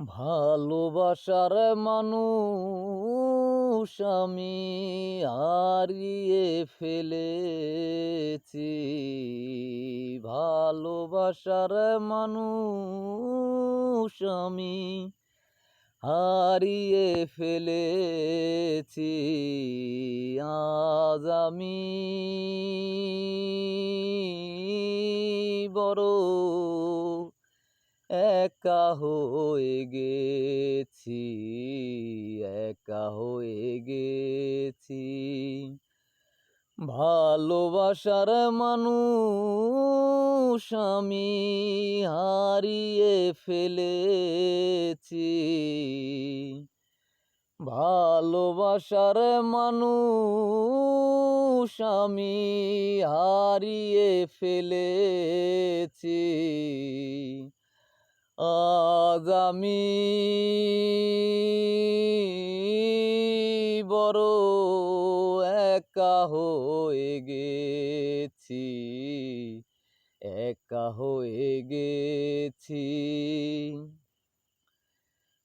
ভালোবাসার মানুষ আমি হারিয়ে ফেলেছি। ভালোবাসার মানুষ আমি হারিয়ে ফেলেছি। আজ আমি বড় একা হয়ে গেছি, একা হয়ে গেছি। ভালোবাসার মানুষ আমি হারিয়ে ফেলেছি। ভালোবাসার মানুষ আমি হারিয়ে ফেলেছি। আজ আমি বড় একা হয়ে গেছি, একা হয়ে গেছি।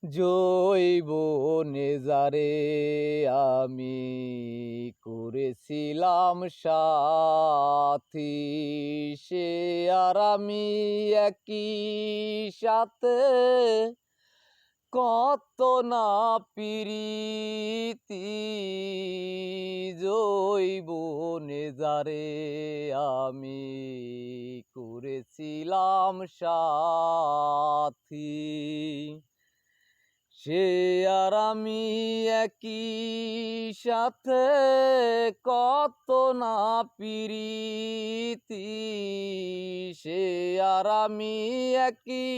যৌবনে যারে আমি করেছিলাম সাথী, সে আর আমি একই সাথে কত না প্রীতি। যৌবনে যারে আমি করেছিলাম সাথী, সে আর আমি একই সাথে কত না প্রীতি। সে আর আমি একই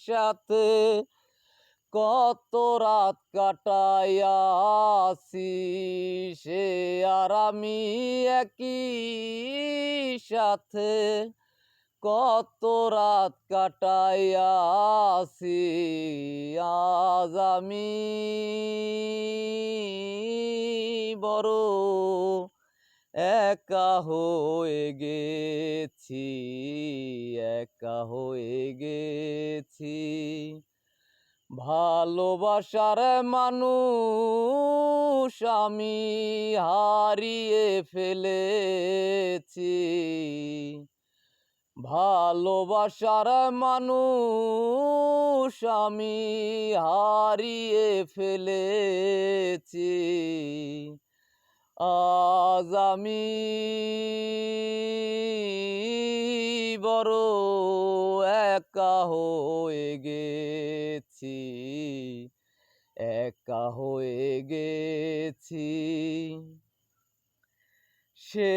সাথে কত রাত কাটাইয়াছি। সে আর আমি একই সাথে কত রাত কাটাইয়াছি। আজ আমি বড় একা হয়ে গেছি, একা হয়ে গেছি। ভালোবাসার মানুষ আমি হারিয়ে ফেলেছি। ভালোবাসার মানুষ আমি হারিয়ে ফেলেছি। আজ আমি বড় একা হয়ে গেছি, একা হয়ে গেছি। সে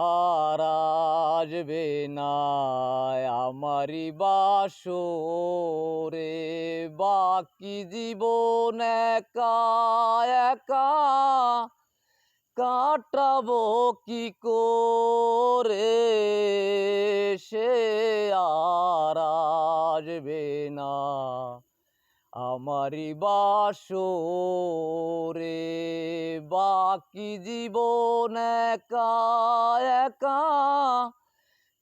আর আসবে না আমারি বাসরে, বাকি জীবন একা একা কাটাবো কি করে। সে আর আসবে না আমারি বাসরে, বাকি জীবন একা একা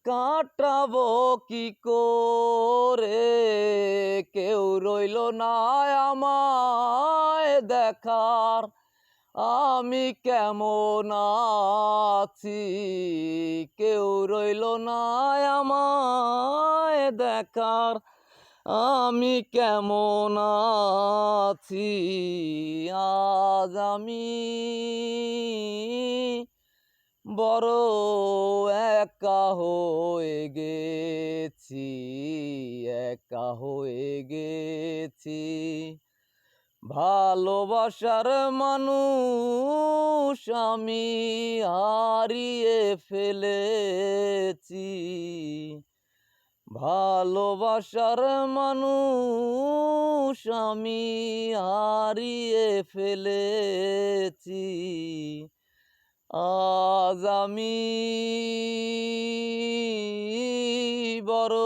কাটাবো কি করে। কেউ রইল না আমায় দেখার আমি কেমন আছি। কেউ রইল না আমায় দেখার আমি কেমন আছি। আজ আমি বড় একা হয়ে গেছি, একা হয়ে গেছি। ভালোবাসার মানুষ আমি হারিয়ে ফেলেছি। ভালোবাসার মানুষ আমি হারিয়ে ফেলেছি। আজ আমি বড়